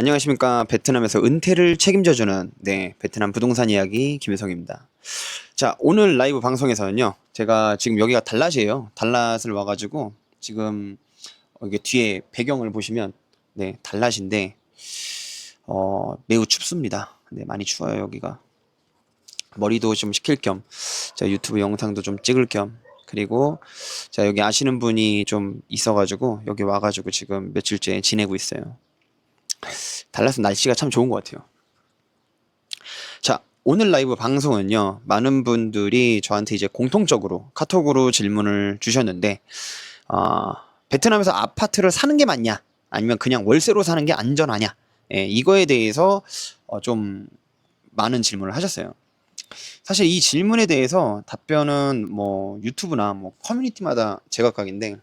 안녕하십니까. 베트남에서 은퇴를 책임져주는 베트남 부동산 이야기 김혜성입니다. 자, 오늘 라이브 방송에서는요, 제가 지금 여기가 달랏이에요. 달랏을 와가지고 지금 이게 뒤에 배경을 보시면 달랏인데 매우 춥습니다. 많이 추워요. 여기가 머리도 좀 식힐 겸, 자, 유튜브 영상도 좀 찍을 겸, 그리고 자, 여기 아시는 분이 좀 있어가지고 여기 와가지고 지금 며칠째 지내고 있어요. 달랏은 날씨가 참 좋은 것 같아요. 자, 오늘 라이브 방송은요, 많은 분들이 저한테 이제 공통적으로 카톡으로 질문을 주셨는데, 베트남에서 아파트를 사는 게 맞냐? 아니면 그냥 월세로 사는 게 안전하냐? 이거에 대해서 좀 많은 질문을 하셨어요. 사실 이 질문에 대해서 답변은 뭐 유튜브나 뭐 커뮤니티마다 제각각인데,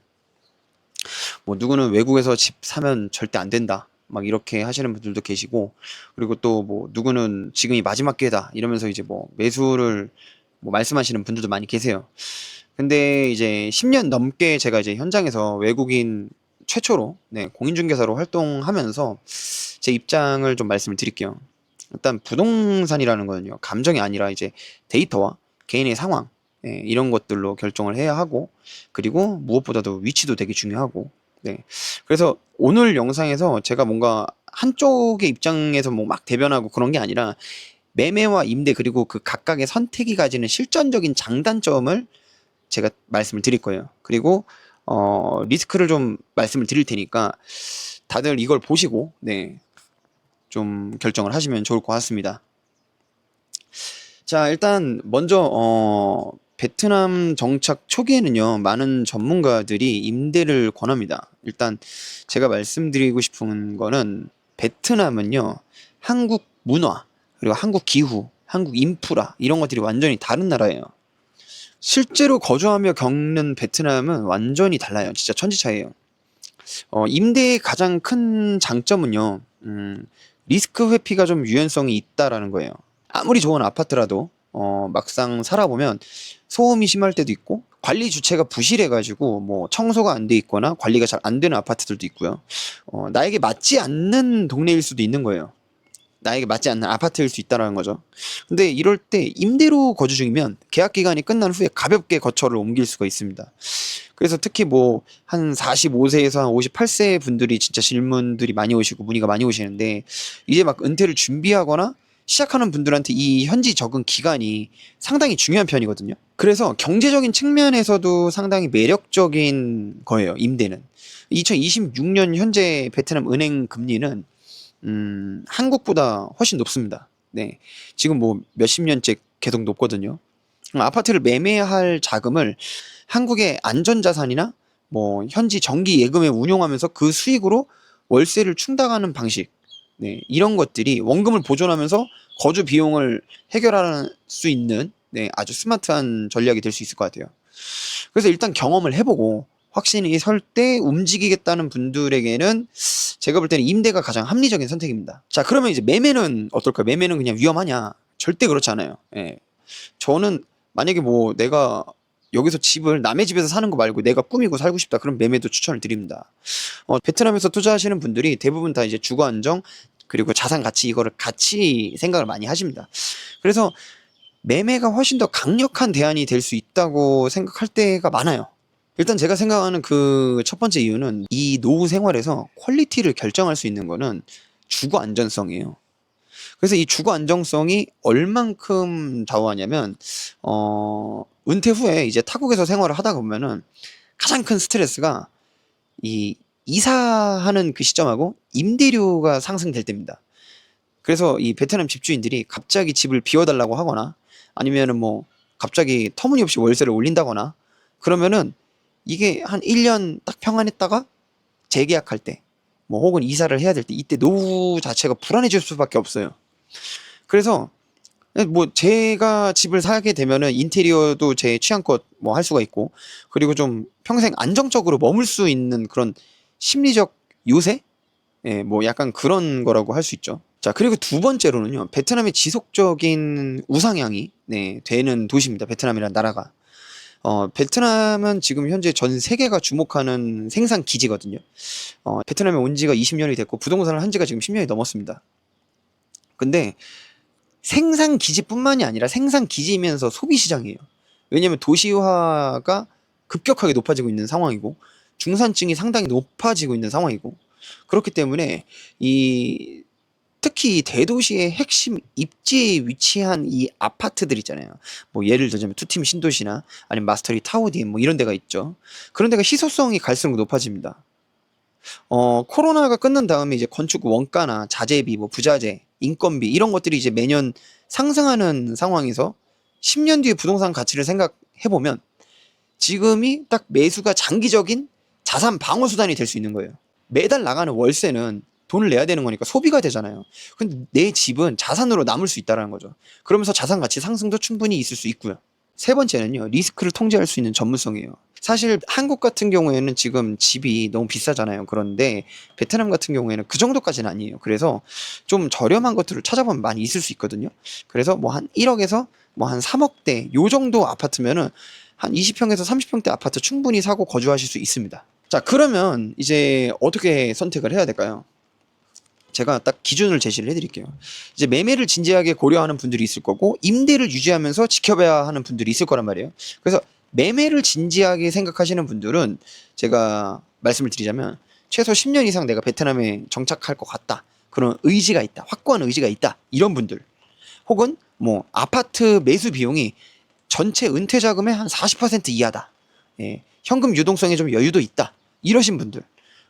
뭐 누구는 외국에서 집 사면 절대 안 된다, 막 이렇게 하시는 분들도 계시고, 그리고 또 뭐 누구는 지금이 마지막 기회다 이러면서 이제 뭐 매수를 뭐 말씀하시는 분들도 많이 계세요. 근데 이제 10년 넘게 제가 이제 현장에서 외국인 최초로 공인중개사로 활동하면서 제 입장을 좀 말씀을 드릴게요. 일단 부동산이라는 거는요, 감정이 아니라 이제 데이터와 개인의 상황, 이런 것들로 결정을 해야 하고, 그리고 무엇보다도 위치도 되게 중요하고. 그래서 오늘 영상에서 제가 뭔가 한쪽의 입장에서 뭐 막 대변하고 그런 게 아니라, 매매와 임대 그리고 그 각각의 선택이 가지는 실전적인 장단점을 제가 말씀을 드릴 거예요. 그리고 리스크를 좀 말씀을 드릴 테니까 다들 이걸 보시고 좀 결정을 하시면 좋을 것 같습니다. 자, 일단 먼저 베트남 정착 초기에는요, 많은 전문가들이 임대를 권합니다. 일단 제가 말씀드리고 싶은 거는, 베트남은요, 한국 문화, 그리고 한국 기후, 한국 인프라, 이런 것들이 완전히 다른 나라예요. 실제로 거주하며 겪는 베트남은 완전히 달라요. 진짜 천지차이예요. 임대의 가장 큰 장점은요, 리스크 회피가 좀 유연성이 있다라는 거예요. 아무리 좋은 아파트라도 막상 살아보면 소음이 심할 때도 있고, 관리 주체가 부실해가지고 뭐 청소가 안 돼 있거나 관리가 잘 안 되는 아파트들도 있고요. 나에게 맞지 않는 동네일 수도 있는 거예요. 나에게 맞지 않는 아파트일 수 있다는 거죠. 근데 이럴 때 임대로 거주 중이면 계약 기간이 끝난 후에 가볍게 거처를 옮길 수가 있습니다. 그래서 특히 뭐 한 45세에서 한 58세 분들이 진짜 질문들이 많이 오시고 문의가 많이 오시는데, 이제 막 은퇴를 준비하거나 시작하는 분들한테 이 현지 적응 기간이 상당히 중요한 편이거든요. 그래서 경제적인 측면에서도 상당히 매력적인 거예요, 임대는. 2026년 현재 베트남 은행 금리는 한국보다 훨씬 높습니다. 지금 뭐 몇십 년째 계속 높거든요. 아파트를 매매할 자금을 한국의 안전자산이나 뭐 현지 정기 예금에 운용하면서 그 수익으로 월세를 충당하는 방식, 이런 것들이 원금을 보존하면서 거주 비용을 해결할 수 있는 아주 스마트한 전략이 될 수 있을 것 같아요. 그래서 일단 경험을 해보고 확신이 설 때 움직이겠다는 분들에게는 제가 볼 때는 임대가 가장 합리적인 선택입니다. 자, 그러면 이제 매매는 어떨까요? 매매는 그냥 위험하냐? 절대 그렇지 않아요. 저는 만약에 뭐 내가 여기서 집을 남의 집에서 사는 거 말고 내가 꾸미고 살고 싶다, 그럼 매매도 추천을 드립니다. 베트남에서 투자하시는 분들이 대부분 다 이제 주거 안정 그리고 자산 가치, 이거를 같이 생각을 많이 하십니다. 그래서 매매가 훨씬 더 강력한 대안이 될 수 있다고 생각할 때가 많아요. 일단 제가 생각하는 그 첫 번째 이유는, 이 노후 생활에서 퀄리티를 결정할 수 있는 거는 주거 안전성이에요. 그래서 이 주거 안정성이 얼만큼 좌우하냐면, 은퇴 후에 이제 타국에서 생활을 하다 보면은 가장 큰 스트레스가 이 이사하는 그 시점하고 임대료가 상승될 때입니다. 그래서 이 베트남 집주인들이 갑자기 집을 비워달라고 하거나, 아니면은 뭐 갑자기 터무니없이 월세를 올린다거나 그러면은, 이게 한 1년 딱 평안했다가 재계약할 때, 뭐 혹은 이사를 해야 될 때, 이때 노후 자체가 불안해질 수밖에 없어요. 그래서 뭐 제가 집을 사게 되면은 인테리어도 제 취향껏 뭐 할 수가 있고, 그리고 좀 평생 안정적으로 머물 수 있는 그런 심리적 요새? 뭐 약간 그런 거라고 할 수 있죠. 자, 그리고 두 번째로는요, 베트남의 지속적인 우상향이 되는 도시입니다. 베트남이라는 나라가. 베트남은 지금 현재 전 세계가 주목하는 생산 기지거든요. 베트남에 온 지가 20년이 됐고 부동산을 한 지가 지금 10년이 넘었습니다. 근데 생산 기지뿐만이 아니라 생산 기지이면서 소비 시장이에요. 왜냐면 도시화가 급격하게 높아지고 있는 상황이고 중산층이 상당히 높아지고 있는 상황이고 그렇기 때문에 특히 대도시의 핵심 입지에 위치한 이 아파트들 있잖아요. 뭐 예를 들자면 투팀 신도시나 아니면 마스터리 타우디엔 뭐 이런 데가 있죠. 그런 데가 희소성이 갈수록 높아집니다. 코로나가 끝난 다음에 이제 건축 원가나 자재비, 뭐 부자재, 인건비 이런 것들이 이제 매년 상승하는 상황에서 10년 뒤에 부동산 가치를 생각해 보면 지금이 딱 매수가 장기적인 자산 방어 수단이 될 수 있는 거예요. 매달 나가는 월세는 돈을 내야 되는 거니까 소비가 되잖아요. 근데 내 집은 자산으로 남을 수 있다는 거죠. 그러면서 자산 가치 상승도 충분히 있을 수 있고요. 세 번째는요, 리스크를 통제할 수 있는 전문성이에요. 사실 한국 같은 경우에는 지금 집이 너무 비싸잖아요. 그런데 베트남 같은 경우에는 그 정도까지는 아니에요. 그래서 좀 저렴한 것들을 찾아보면 많이 있을 수 있거든요. 그래서 뭐 한 1억에서 뭐 한 3억대 요 정도 아파트면은 한 20평에서 30평대 아파트 충분히 사고 거주하실 수 있습니다. 자, 그러면 이제 어떻게 선택을 해야 될까요? 제가 딱 기준을 제시를 해드릴게요. 이제 매매를 진지하게 고려하는 분들이 있을 거고 임대를 유지하면서 지켜봐야 하는 분들이 있을 거란 말이에요. 그래서 매매를 진지하게 생각하시는 분들은 제가 말씀을 드리자면 최소 10년 이상 내가 베트남에 정착할 것 같다. 그런 의지가 있다. 확고한 의지가 있다. 이런 분들. 혹은 뭐 아파트 매수 비용이 전체 은퇴 자금의 한 40% 이하다. 예, 현금 유동성에 좀 여유도 있다. 이러신 분들.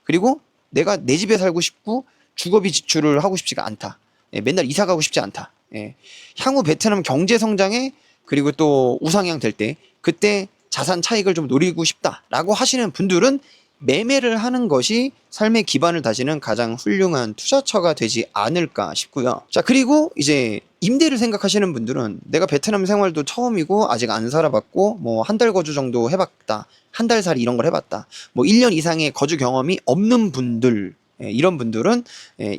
그리고 내가 내 집에 살고 싶고 주거비 지출을 하고 싶지가 않다. 예, 맨날 이사 가고 싶지 않다. 예, 향후 베트남 경제 성장에 그리고 또 우상향 될 때 그때 자산 차익을 좀 노리고 싶다라고 하시는 분들은 매매를 하는 것이 삶의 기반을 다지는 가장 훌륭한 투자처가 되지 않을까 싶고요. 자, 그리고 이제 임대를 생각하시는 분들은 내가 베트남 생활도 처음이고 아직 안 살아봤고 뭐 한 달 거주 정도 해봤다. 한 달 살이 이런 걸 해봤다. 뭐 1년 이상의 거주 경험이 없는 분들 이런 분들은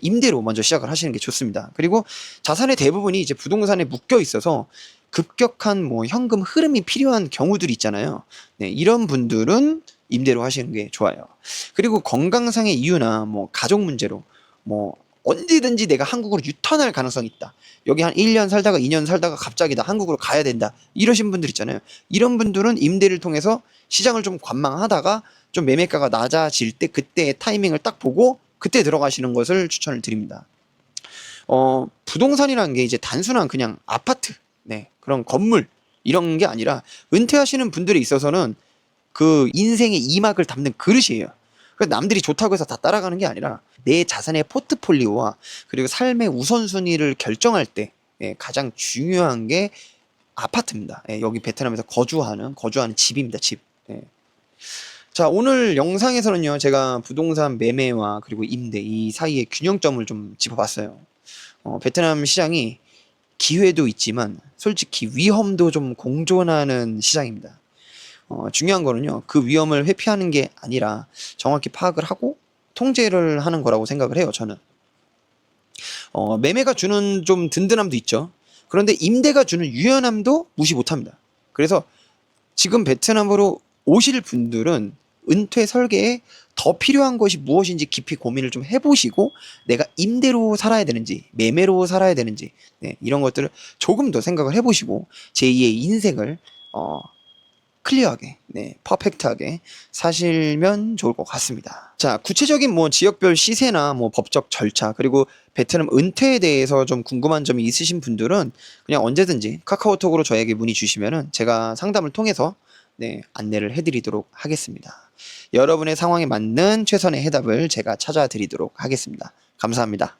임대로 먼저 시작을 하시는 게 좋습니다. 그리고 자산의 대부분이 이제 부동산에 묶여 있어서 급격한 뭐 현금 흐름이 필요한 경우들이 있잖아요. 네, 이런 분들은 임대로 하시는 게 좋아요. 그리고 건강상의 이유나 뭐 가족 문제로 뭐 언제든지 내가 한국으로 유턴할 가능성이 있다. 여기 한 1년 살다가 2년 살다가 갑자기 나 한국으로 가야 된다. 이러신 분들 있잖아요. 이런 분들은 임대를 통해서 시장을 좀 관망하다가 좀 매매가가 낮아질 때 그때의 타이밍을 딱 보고 그때 들어가시는 것을 추천을 드립니다. 부동산이라는 게 이제 단순한 그냥 아파트, 네, 그런 건물 이런 게 아니라 은퇴하시는 분들에 있어서는 그 인생의 이막을 담는 그릇이에요. 그래서 남들이 좋다고 해서 다 따라가는 게 아니라 내 자산의 포트폴리오와 그리고 삶의 우선순위를 결정할 때 가장 중요한 게 아파트입니다. 여기 베트남에서 거주하는 집입니다. 집. 자, 오늘 영상에서는요, 제가 부동산 매매와 그리고 임대 이 사이의 균형점을 좀 짚어봤어요. 베트남 시장이 기회도 있지만 솔직히 위험도 좀 공존하는 시장입니다. 중요한 거는요, 그 위험을 회피하는 게 아니라 정확히 파악을 하고 통제를 하는 거라고 생각을 해요, 저는. 매매가 주는 좀 든든함도 있죠. 그런데 임대가 주는 유연함도 무시 못합니다. 그래서 지금 베트남으로 오실 분들은 은퇴 설계에 더 필요한 것이 무엇인지 깊이 고민을 좀 해보시고 내가 임대로 살아야 되는지 매매로 살아야 되는지 이런 것들을 조금 더 생각을 해보시고 제2의 인생을 클리어하게, 퍼펙트하게 사시면 좋을 것 같습니다. 자, 구체적인 뭐 지역별 시세나 뭐 법적 절차 그리고 베트남 은퇴에 대해서 좀 궁금한 점이 있으신 분들은 그냥 언제든지 카카오톡으로 저에게 문의 주시면은 제가 상담을 통해서 안내를 해드리도록 하겠습니다. 여러분의 상황에 맞는 최선의 해답을 제가 찾아드리도록 하겠습니다. 감사합니다.